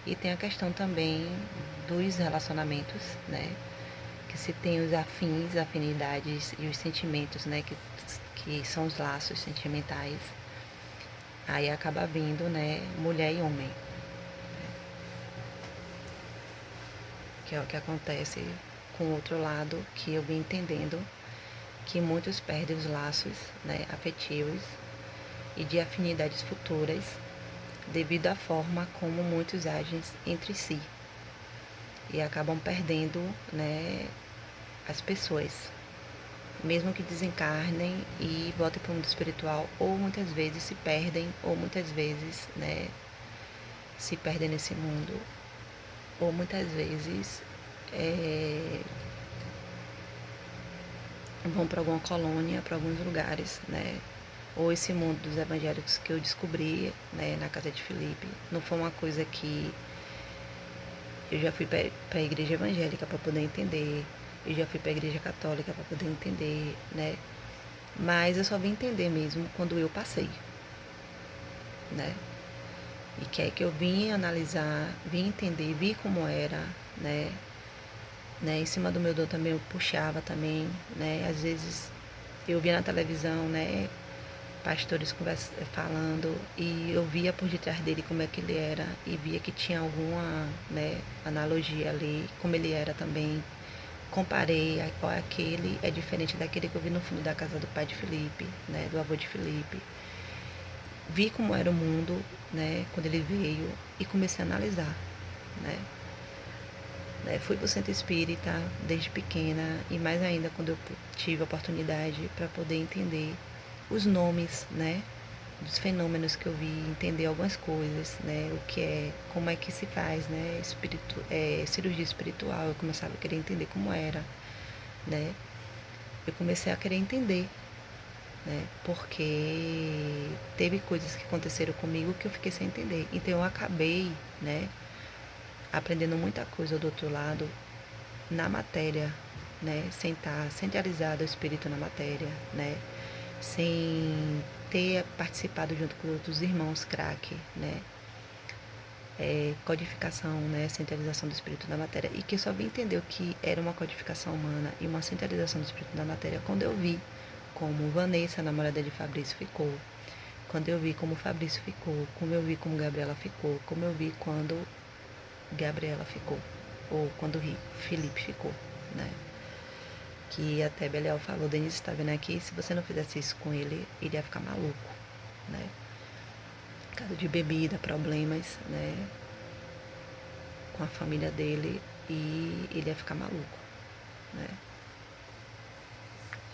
E tem a questão também dos relacionamentos, né? Que se tem os afins, afinidades e os sentimentos, né? Que são os laços sentimentais. Aí acaba vindo, né? Mulher e homem. Que é o que acontece com o outro lado, que eu vim entendendo que muitos perdem os laços, né, afetivos e de afinidades futuras devido à forma como muitos agem entre si e acabam perdendo, né, as pessoas, mesmo que desencarnem e voltem para o mundo espiritual, ou muitas vezes se perdem, ou muitas vezes, né, se perdem nesse mundo, ou muitas vezes vão para alguma colônia, para alguns lugares, né? Ou esse mundo dos evangélicos que eu descobri, né, na casa de Felipe, não foi uma coisa que eu já fui para a igreja evangélica para poder entender, eu já fui para a igreja católica para poder entender, né? Mas eu só vim entender mesmo quando eu passei, né? E que é que eu vim analisar, vim entender, vi como era, né? Em cima do meu dor também eu puxava também, né? Às vezes eu via na televisão, né? Pastores falando e eu via por detrás dele como é que ele era e via que tinha alguma, né, analogia ali, como ele era também. Comparei qual é aquele é diferente daquele que eu vi no fundo da casa do pai de Felipe, né, do avô de Felipe. Vi como era o mundo, né, quando ele veio e comecei a analisar, né. Fui para o centro espírita desde pequena e mais ainda quando eu tive a oportunidade para poder entender os nomes, né, dos fenômenos que eu vi, entender algumas coisas, né, o que é, como é que se faz, né, cirurgia espiritual, eu começava a querer entender como era, né, eu comecei a querer entender, né, porque teve coisas que aconteceram comigo que eu fiquei sem entender, então eu acabei, né, aprendendo muita coisa do outro lado, na matéria, né, sem estar centralizado o espírito na matéria, né, sem ter participado junto com outros irmãos crack, né, codificação, né, centralização do espírito na matéria, e que eu só vim entender o que era uma codificação humana e uma centralização do espírito na matéria quando eu vi como Vanessa, a namorada de Fabrício, ficou, quando eu vi como Fabrício ficou, como eu vi como Gabriela ficou, como eu vi quando Gabriela ficou, ou quando Felipe ficou, né? Que até Belial falou, Denise está vendo aqui, se você não fizesse isso com ele, ele ia ficar maluco, né? Caso de bebida, problemas, né? Com a família dele e ele ia ficar maluco, né?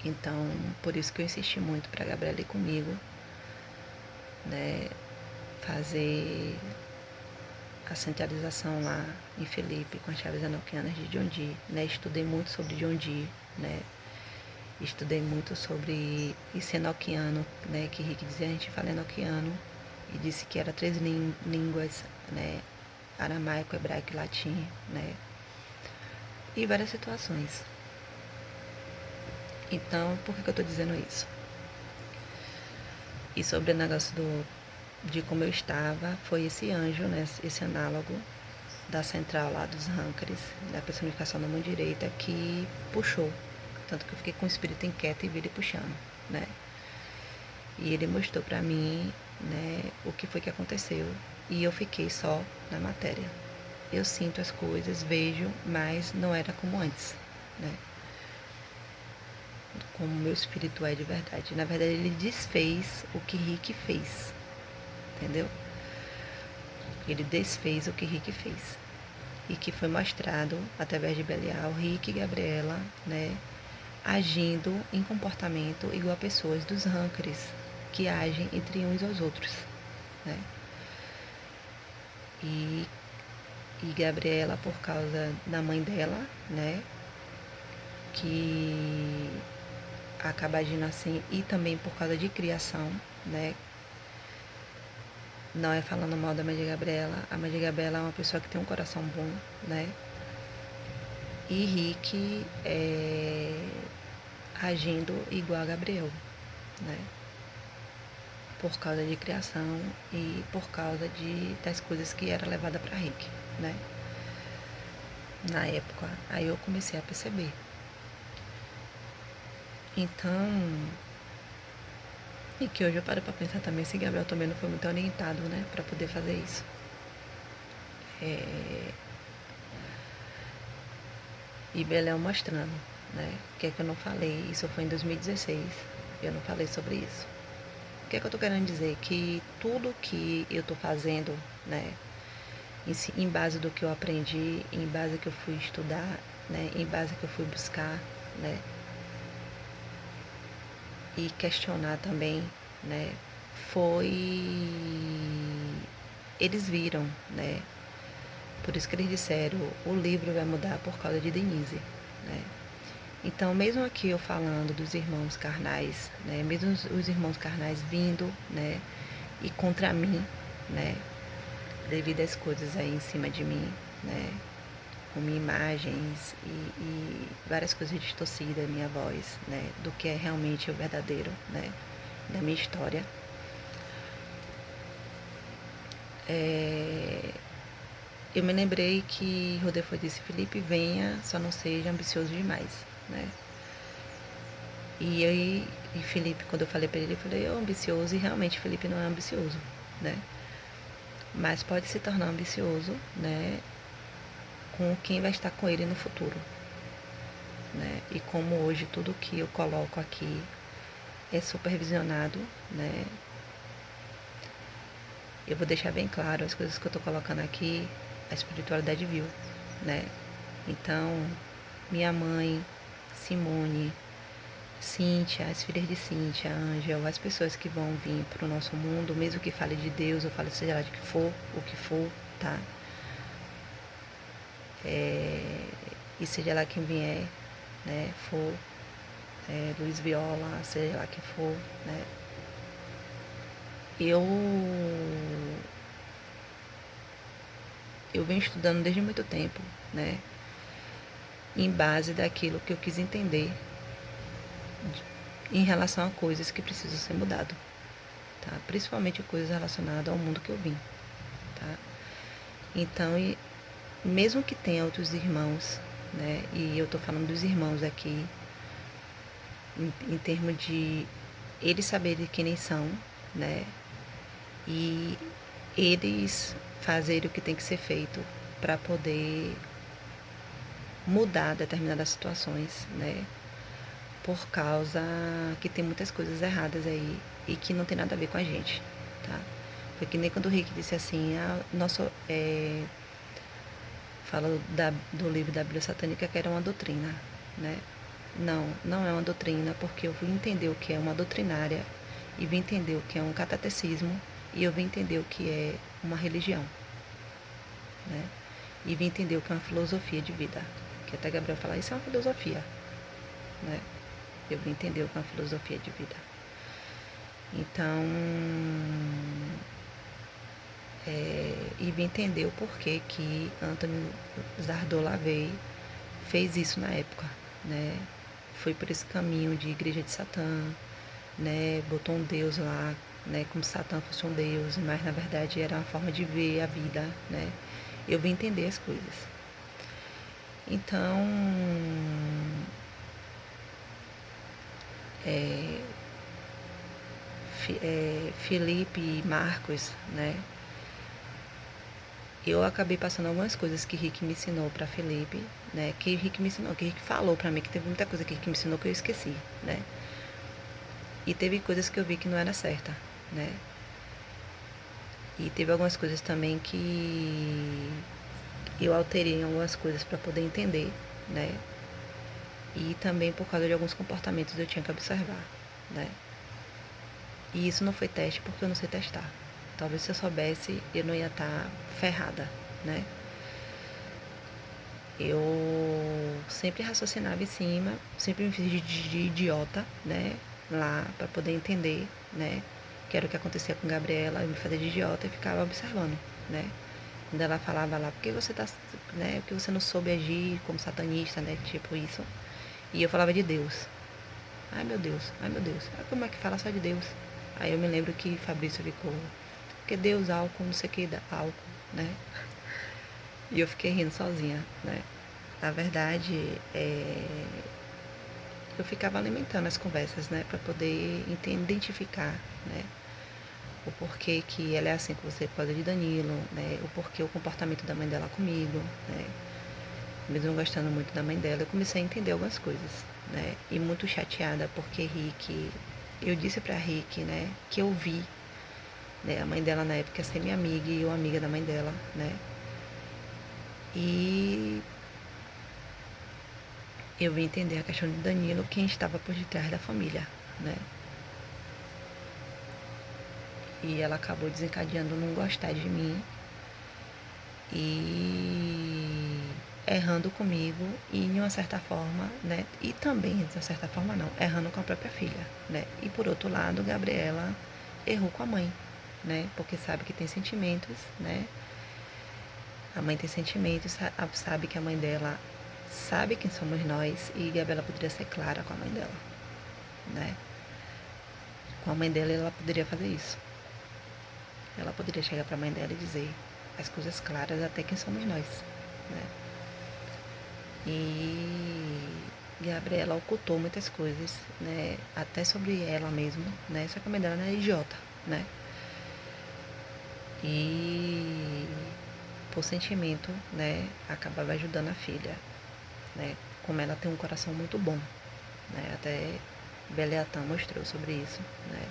Então, por isso que eu insisti muito para Gabriela ir comigo, né? Fazer a centralização lá em Felipe com as chaves enoquianas de John Dee, né? Estudei muito sobre John Dee, né? Estudei muito sobre esse enoquiano, né? Que Rick dizia, a gente fala enoquiano, e disse que era 3 línguas, né? Aramaico, hebraico e latim, né? E várias situações. Então, por que eu estou dizendo isso? E sobre o negócio de como eu estava, foi esse anjo, né? Esse análogo da central lá dos Rancres, da personificação da mão direita, que puxou. Tanto que eu fiquei com o espírito inquieto e vi ele puxando, né? E ele mostrou pra mim, né, o que foi que aconteceu. E eu fiquei só na matéria. Eu sinto as coisas, vejo, mas não era como antes, né? Como meu espírito é de verdade. Na verdade, ele desfez o que Rick fez, entendeu? Ele desfez o que Rick fez. E que foi mostrado através de Belial, Rick e Gabriela, né, agindo em comportamento igual a pessoas dos Rancres, que agem entre uns aos outros, né? E Gabriela, por causa da mãe dela, né, que acaba agindo assim, e também por causa de criação, né, não é falando mal da mãe de Gabriela, a mãe de Gabriela é uma pessoa que tem um coração bom, né, e Rick agindo igual a Gabriel, né, por causa de criação e por causa das coisas que era levada para Rick, né? Na época, aí eu comecei a perceber. Então, e que hoje eu paro para pensar também se Gabriel também não foi muito orientado, né, para poder fazer isso. E Beléu mostrando, né, o que é que eu não falei, isso foi em 2016, eu não falei sobre isso. O que é que eu tô querendo dizer? Que tudo que eu tô fazendo, né, em base do que eu aprendi, em base que eu fui estudar, né, em base que eu fui buscar, né, e questionar também, né, foi... Eles viram, né, por isso que eles disseram, o livro vai mudar por causa de Denise, né. Então, mesmo aqui eu falando dos irmãos carnais, né, mesmo os irmãos carnais vindo, né, e contra mim, né, devido às coisas aí em cima de mim, né, com imagens e várias coisas distorcidas da minha voz, né, do que é realmente o verdadeiro, né, da minha história. Eu me lembrei que Rodolfo disse, Felipe, venha, só não seja ambicioso demais, né. E aí, Felipe, quando eu falei para ele, eu falei, eu ambicioso, e realmente Felipe não é ambicioso, né. Mas pode se tornar ambicioso, né, com quem vai estar com ele no futuro, né? E como hoje tudo que eu coloco aqui é supervisionado, né? Eu vou deixar bem claro as coisas que eu tô colocando aqui, a espiritualidade viu, né? Então, minha mãe, Simone, Cíntia, as filhas de Cíntia, Ângel, as pessoas que vão vir pro nosso mundo, mesmo que fale de Deus, ou fale seja lá de que for, o que for, tá? E seja lá quem vier, né, for, Luiz Viola, seja lá quem for, né, eu venho estudando desde muito tempo, né, em base daquilo que eu quis entender em relação a coisas que precisam ser mudadas, tá, principalmente coisas relacionadas ao mundo que eu vim, tá. Então, mesmo que tenha outros irmãos, né, e eu tô falando dos irmãos aqui, em termos de eles saberem quem eles são, né, e eles fazerem o que tem que ser feito para poder mudar determinadas situações, né, por causa que tem muitas coisas erradas aí e que não tem nada a ver com a gente, tá? Foi que nem quando o Rick disse assim, fala do livro da Bíblia Satânica que era uma doutrina, né? Não, não é uma doutrina, porque eu vim entender o que é uma doutrinária e vim entender o que é um catecismo e eu vim entender o que é uma religião, né? E vim entender o que é uma filosofia de vida, que até Gabriel fala, isso é uma filosofia, né? Eu vim entender o que é uma filosofia de vida. Então, e vim entender o porquê que Anthony Zardot Lavey fez isso na época, né? Foi por esse caminho de igreja de Satã, né? Botou um Deus lá, né? Como se Satã fosse um Deus, mas na verdade era uma forma de ver a vida, né? Eu vim entender as coisas. Então, Felipe e Marcos, né? Eu acabei passando algumas coisas que Rick me ensinou para Felipe, né? Que Rick me ensinou, que Rick falou para mim, que teve muita coisa que Rick me ensinou que eu esqueci, né? E teve coisas que eu vi que não era certa, né? E teve algumas coisas também que eu alterei em algumas coisas para poder entender, né? E também por causa de alguns comportamentos eu tinha que observar, né? E isso não foi teste porque eu não sei testar. Talvez se eu soubesse, eu não ia estar ferrada, né? Eu sempre raciocinava em cima, sempre me fiz de idiota, né? Lá, para poder entender, né? Que era o que acontecia com Gabriela, eu me fazia de idiota e ficava observando, né? Quando ela falava lá, por que você tá, né? Por que você não soube agir como satanista, né? Tipo isso. E eu falava de Deus. Ai meu Deus, ai meu Deus. Como é que fala só de Deus? Aí eu me lembro que Fabrício ficou, que Deus, álcool, não sei o que, álcool, né? E eu fiquei rindo sozinha, né? Na verdade, eu ficava alimentando as conversas, né? Pra poder identificar, né? O porquê que ela é assim com você por causa de Danilo, né? O porquê o comportamento da mãe dela comigo, né? Mesmo gostando muito da mãe dela, eu comecei a entender algumas coisas, né? E muito chateada porque Rick, eu disse pra Rick, né, que eu vi, né, a mãe dela na época ser minha amiga e eu amiga da mãe dela, né? E eu vim entender a questão de Danilo, quem estava por detrás da família, né? E ela acabou desencadeando não gostar de mim e errando comigo e de uma certa forma, né? E também, de uma certa forma não, errando com a própria filha, né? E por outro lado, Gabriela errou com a mãe, né? Porque sabe que tem sentimentos, né? A mãe tem sentimentos, sabe que a mãe dela sabe quem somos nós e Gabriela poderia ser clara com a mãe dela, né? Com a mãe dela ela poderia fazer isso. Ela poderia chegar para a mãe dela e dizer as coisas claras até quem somos nós, né? E Gabriela ocultou muitas coisas, né? Até sobre ela mesma, né? Só que a mãe dela não é idiota, né? E por sentimento, né? Acabava ajudando a filha, né? Como ela tem um coração muito bom, né? Até Beleatã mostrou sobre isso, né?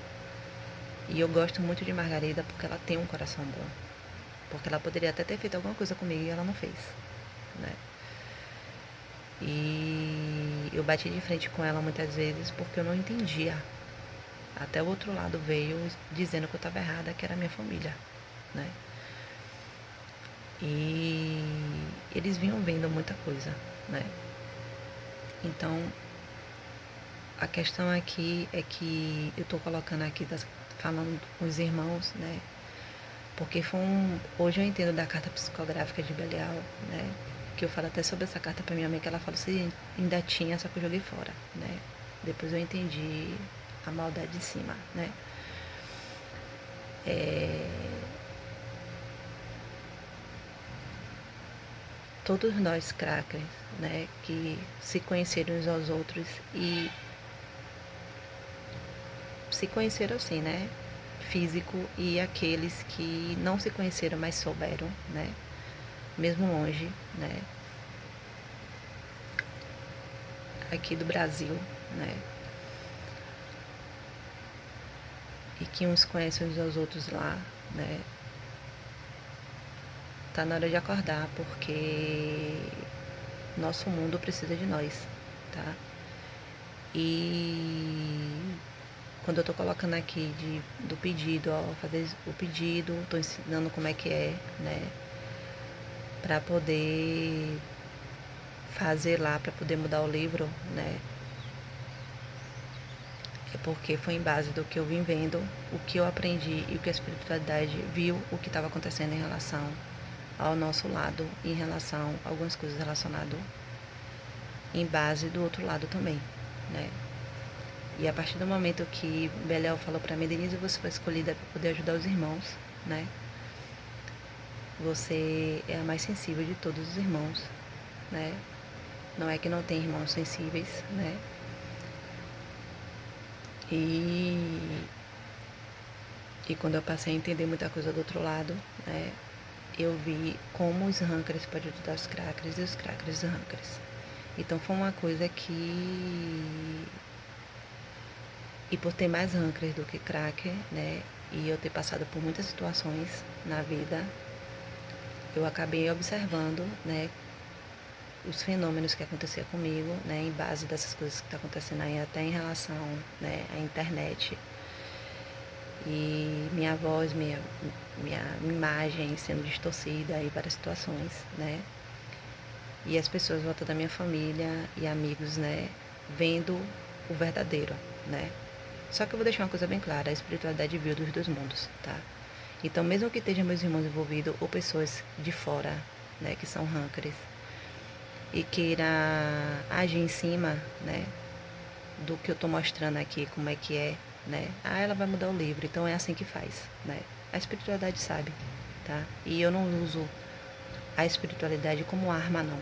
E eu gosto muito de Margarida porque ela tem um coração bom. Porque ela poderia até ter feito alguma coisa comigo e ela não fez, né? E eu bati de frente com ela muitas vezes porque eu não entendia. Até o outro lado veio dizendo que eu estava errada, que era minha família, né? E eles vinham vendo muita coisa, né? Então, a questão aqui é que eu tô colocando aqui, falando com os irmãos, né? Porque hoje eu entendo da carta psicográfica de Belial, né? Que eu falo até sobre essa carta pra minha mãe, que ela fala assim, ainda tinha, só que eu joguei fora, né? Depois eu entendi a maldade de cima, né? Todos nós crackers, né? Que se conheceram uns aos outros e se conheceram assim, né? Físico e aqueles que não se conheceram, mas souberam, né? Mesmo longe, né? Aqui do Brasil, né? E que uns conhecem uns aos outros lá, né? Tá na hora de acordar, porque nosso mundo precisa de nós, tá? E quando eu tô colocando aqui do pedido, ó, fazer o pedido, tô ensinando como é que é, né? Pra poder fazer lá, pra poder mudar o livro, né? É porque foi em base do que eu vim vendo, o que eu aprendi e o que a espiritualidade viu, o que estava acontecendo em relação ao nosso lado, em relação a algumas coisas relacionadas em base do outro lado também, né? E a partir do momento que Belial falou para mim, Denise, você foi escolhida para poder ajudar os irmãos, né? Você é a mais sensível de todos os irmãos, né? Não é que não tem irmãos sensíveis, né? E, e quando eu passei a entender muita coisa do outro lado, né? Eu vi como os rancres podem ajudar os crackers e os crackers os rancres. Então foi uma coisa que... E por ter mais rancres do que cracker, né? E eu ter passado por muitas situações na vida, eu acabei observando, né? Os fenômenos que aconteciam comigo, né? Em base dessas coisas que estão acontecendo aí, até em relação, né? À internet. E minha voz, minha imagem sendo distorcida em várias situações, né? E as pessoas em volta da minha família e amigos, né? Vendo o verdadeiro, né? Só que eu vou deixar uma coisa bem clara, a espiritualidade viu dos dois mundos, tá? Então, mesmo que estejam meus irmãos envolvidos ou pessoas de fora, né, que são rancres, e queira agir em cima, né, do que eu tô mostrando aqui, como é que é, né? Ah, ela vai mudar o livro, então é assim que faz, né? A espiritualidade sabe, tá? E eu não uso a espiritualidade como arma, não,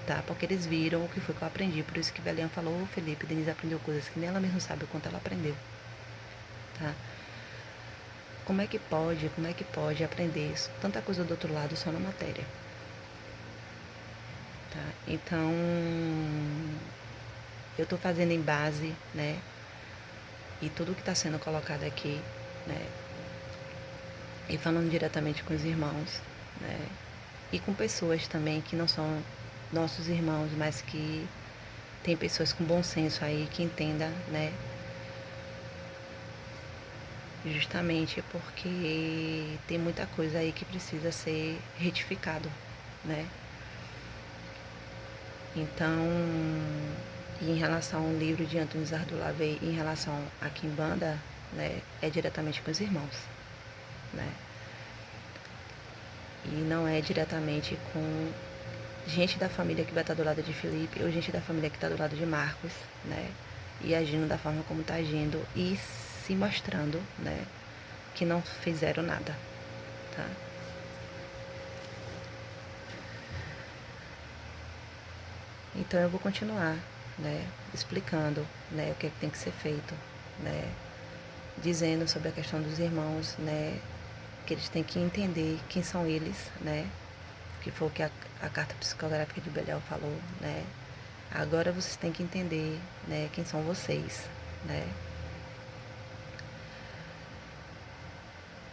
tá? Porque eles viram o que foi que eu aprendi, por isso que Belian falou, Felipe, Denise aprendeu coisas que nem ela mesma sabe o quanto ela aprendeu, tá? Como é que pode aprender tanta coisa do outro lado só na matéria, tá? Então, eu tô fazendo em base, né? E tudo que está sendo colocado aqui, né? E falando diretamente com os irmãos, né? E com pessoas também que não são nossos irmãos, mas que tem pessoas com bom senso aí que entenda, né? Justamente porque tem muita coisa aí que precisa ser retificado, né? Então, em relação ao livro de Antônio Zardolavei, em relação a Quimbanda, né, é diretamente com os irmãos, né? E não é diretamente com gente da família que vai estar do lado de Felipe ou gente da família que está do lado de Marcos, né? E agindo da forma como está agindo e se mostrando, né? Que não fizeram nada, tá? Então eu vou continuar, né? Explicando, né? O que é que tem que ser feito, né? Dizendo sobre a questão dos irmãos, né? Que eles têm que entender quem são eles, né? Que foi o que a carta psicográfica de Belial falou, né? Agora vocês têm que entender, né, quem são vocês, né?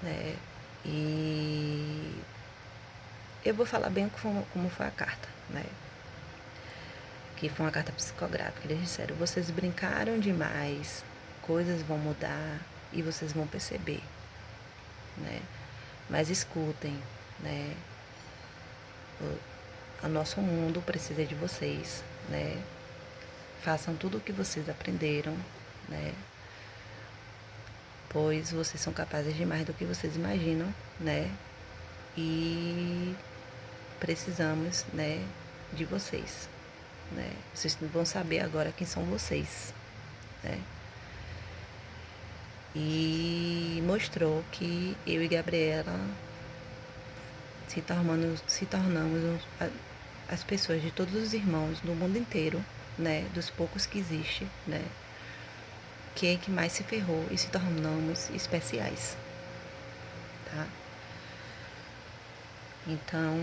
Né? E eu vou falar bem como foi a carta, né? Que foi uma carta psicográfica. Eles disseram: vocês brincaram demais, coisas vão mudar e vocês vão perceber, né? Mas escutem, né? O nosso mundo precisa de vocês, né? Façam tudo o que vocês aprenderam, né? Pois vocês são capazes de mais do que vocês imaginam, né? E precisamos, né, de vocês, né? Vocês vão saber agora quem são vocês, né? E mostrou que eu e Gabriela se tornamos as pessoas de todos os irmãos do mundo inteiro, né? Dos poucos que existe, né? Que mais se ferrou e se tornamos especiais, tá? Então,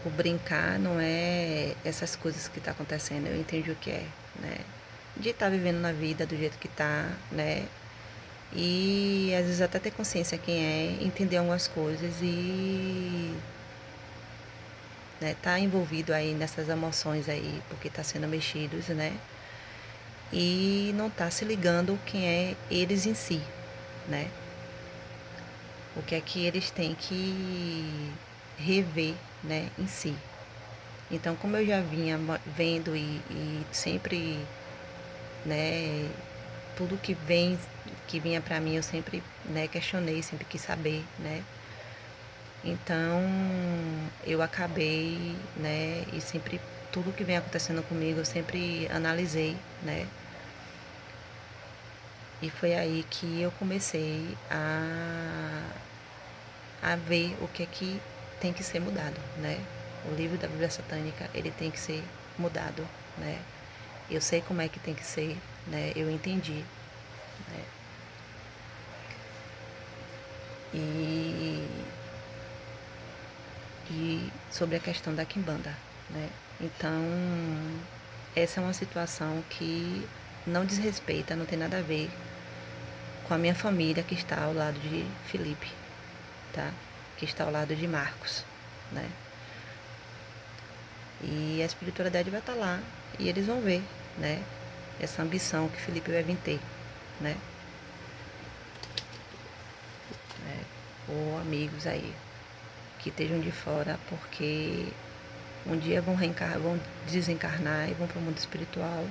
o brincar não é essas coisas que tá acontecendo, eu entendi o que é, né? De estar vivendo na vida do jeito que tá, né? E às vezes até ter consciência quem é, entender algumas coisas e né, tá envolvido aí nessas emoções aí, porque tá sendo mexidos, né? E não tá se ligando quem é eles em si, né? O que é que eles têm que rever, né, em si. Então, como eu já vinha vendo e sempre, né, tudo que vinha para mim, eu sempre, né, questionei, sempre quis saber, né? Então, eu acabei, né, e sempre tudo que vem acontecendo comigo, eu sempre analisei, né? E foi aí que eu comecei a ver o que é que tem que ser mudado, né? O livro da Bíblia Satânica, ele tem que ser mudado, né? Eu sei como é que tem que ser, né? Eu entendi, né? E, e sobre a questão da quimbanda, né? Então, essa é uma situação que não desrespeita, não tem nada a ver com a minha família que está ao lado de Felipe, tá? Que está ao lado de Marcos, né? E a espiritualidade vai estar lá e eles vão ver, né? Essa ambição que Felipe vai vir ter, né? Ou amigos aí que estejam de fora porque um dia vão desencarnar e vão para o mundo espiritual.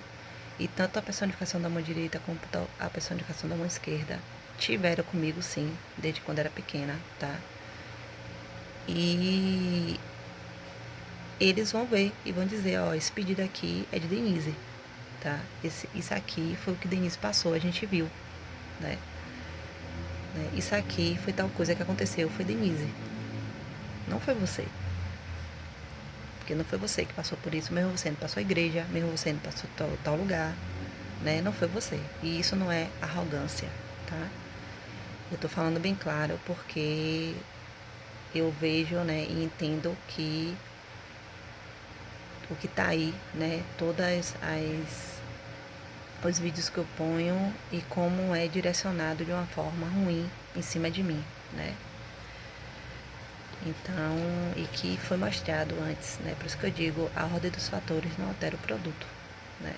E tanto a personificação da mão direita como a personificação da mão esquerda tiveram comigo sim, desde quando era pequena, tá? E eles vão ver e vão dizer, ó, esse pedido aqui é de Denise, tá? Isso aqui foi o que Denise passou, a gente viu, né? Isso aqui foi tal coisa que aconteceu, foi Denise. Não foi você. Porque não foi você que passou por isso, mesmo você não passou a igreja, mesmo você não passou tal lugar, né? Não foi você. E isso não é arrogância, tá? Eu tô falando bem claro porque eu vejo, né, e entendo que o que tá aí, né, todas as os vídeos que eu ponho e como é direcionado de uma forma ruim em cima de mim, né? Então, e que foi mostrado antes, né? Por isso que eu digo, a ordem dos fatores não altera o produto, né?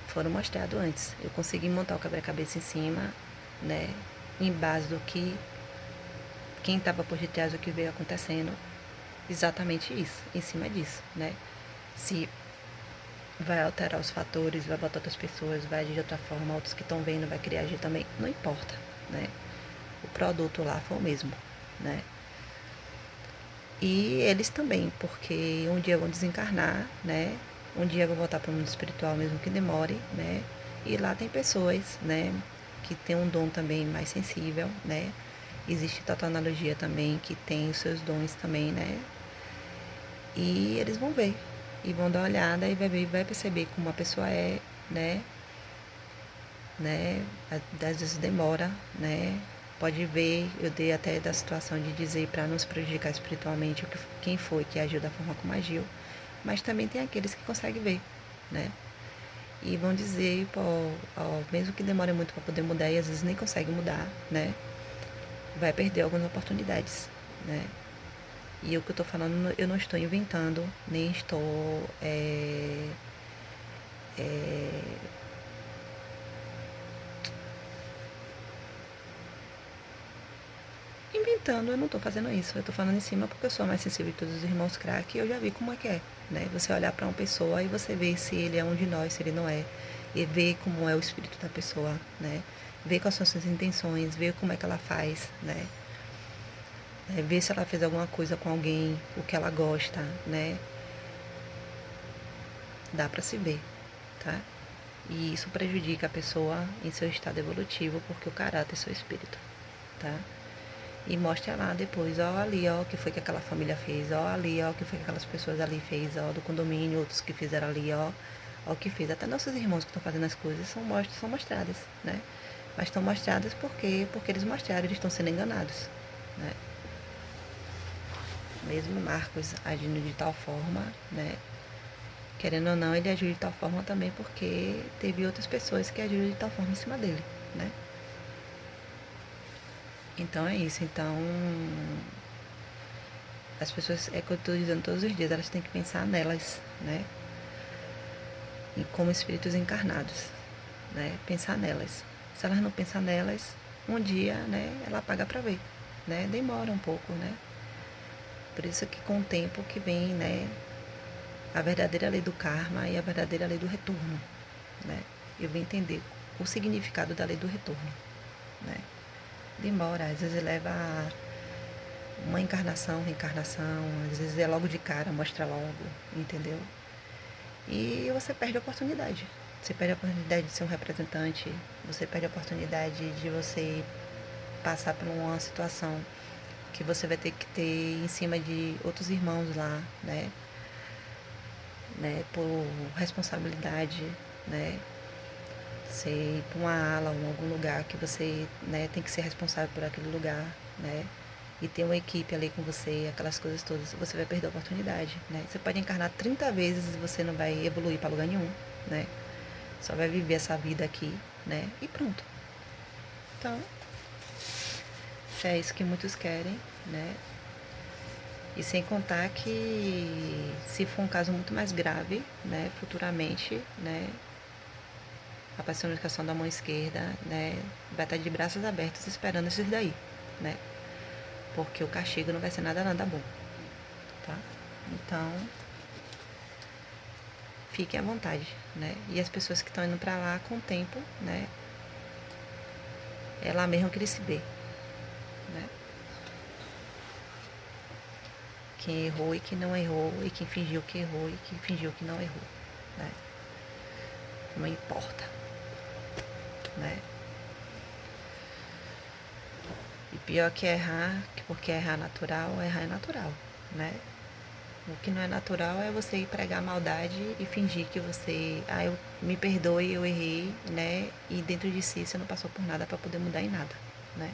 Foram mostrados antes. Eu consegui montar o quebra-cabeça em cima, né? Em base do que quem estava por detrás do que veio acontecendo, exatamente isso, em cima disso, né? Se vai alterar os fatores, vai botar outras pessoas, vai agir de outra forma, outros que estão vendo vai querer agir também, não importa, né? O produto lá foi o mesmo, né? E eles também, porque um dia vão desencarnar, né? Um dia vão voltar para o mundo espiritual, mesmo que demore, né? E lá tem pessoas, né? Que tem um dom também mais sensível, né? Existe total analogia também, que tem os seus dons também, né? E eles vão ver, e vão dar uma olhada e vai ver, vai perceber como a pessoa é, né? Às vezes demora, né? Pode ver, eu dei até da situação de dizer para não se prejudicar espiritualmente quem foi que agiu da forma como agiu, mas também tem aqueles que conseguem ver, né? E vão dizer, pô, ó, mesmo que demore muito para poder mudar e às vezes nem consegue mudar, né? Vai perder algumas oportunidades, né? E o que eu tô falando, eu não estou inventando, nem estou inventando, eu não tô fazendo isso. Eu tô falando em cima porque eu sou mais sensível de todos os irmãos crack e eu já vi como é que é, né? Você olhar para uma pessoa e você vê se ele é um de nós, se ele não é. E ver como é o espírito da pessoa, né? Ver quais são suas intenções, ver como é que ela faz, né? Ver se ela fez alguma coisa com alguém, o que ela gosta, né? Dá para se ver, tá? E isso prejudica a pessoa em seu estado evolutivo porque o caráter é seu espírito, tá? E mostra lá depois, ó ali, ó, o que foi que aquela família fez, ó ali, ó, o que foi que aquelas pessoas ali fez, ó, do condomínio, outros que fizeram ali, ó, o que fez. Até nossos irmãos que estão fazendo as coisas são mostradas, né? Mas estão mostradas porque eles mostraram, eles estão sendo enganados, né? Mesmo Marcos agindo de tal forma, né? Querendo ou não, ele agiu de tal forma também porque teve outras pessoas que agiram de tal forma em cima dele, né? Então é isso. Então, as pessoas, é o que eu estou dizendo todos os dias, elas têm que pensar nelas, né? E como espíritos encarnados, né? Pensar nelas. Se elas não pensar nelas, um dia, né, ela paga para ver, né? Demora um pouco, né? Por isso que com o tempo que vem, né, a verdadeira lei do karma e a verdadeira lei do retorno, né? Eu vou entender o significado da lei do retorno, né? Demora, às vezes leva a uma encarnação, reencarnação, às vezes é logo de cara, mostra logo, entendeu? E você perde a oportunidade. Você perde a oportunidade de ser um representante, você perde a oportunidade de você passar por uma situação que você vai ter que ter em cima de outros irmãos lá, né, por responsabilidade, né, você ir para uma ala ou em algum lugar que você, né, tem que ser responsável por aquele lugar, né, e ter uma equipe ali com você, aquelas coisas todas, você vai perder a oportunidade, né. Você pode encarnar 30 vezes e você não vai evoluir para lugar nenhum, né, só vai viver essa vida aqui, né, e pronto. Então, se é isso que muitos querem, né, e sem contar que se for um caso muito mais grave, né, futuramente, né, a pacificação da mão esquerda, né, vai estar de braços abertos esperando esses daí, né? Porque o castigo não vai ser nada bom, tá? Então, fiquem à vontade, né? E as pessoas que estão indo pra lá com o tempo, né? É lá mesmo que ele se vê, né? quem errou e quem não errou, e quem fingiu que errou e quem fingiu que não errou, né? Não importa, né? E pior que errar, porque errar é natural, né? O que não é natural é você ir pregar maldade e fingir que você, eu me perdoe, eu errei, né? E dentro de si você não passou por nada para poder mudar em nada, né?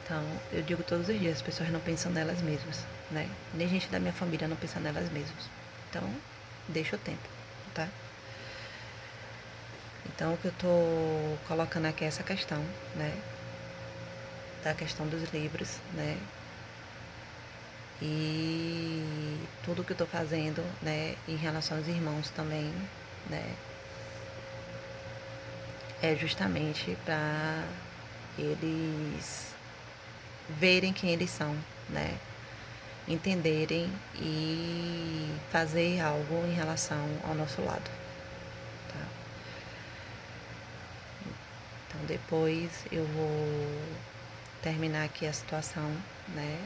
Então, eu digo todos os dias, as pessoas não pensam nelas mesmas, né? Nem gente da minha família não pensa nelas mesmas. Então, deixa o tempo, tá? Então, o que eu tô colocando aqui é essa questão, né? Da questão dos livros, né? E tudo que eu tô fazendo, né? Em relação aos irmãos também, né? É justamente para eles verem quem eles são, né? Entenderem e fazer algo em relação ao nosso lado, tá? Então depois eu vou terminar aqui a situação, né?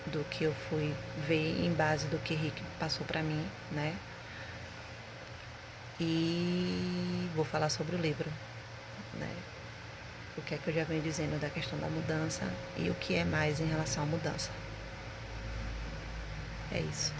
Do que eu fui ver em base do que Rick passou para mim, né? E vou falar sobre o livro, né? O que é que eu já venho dizendo da questão da mudança e o que é mais em relação à mudança. É isso.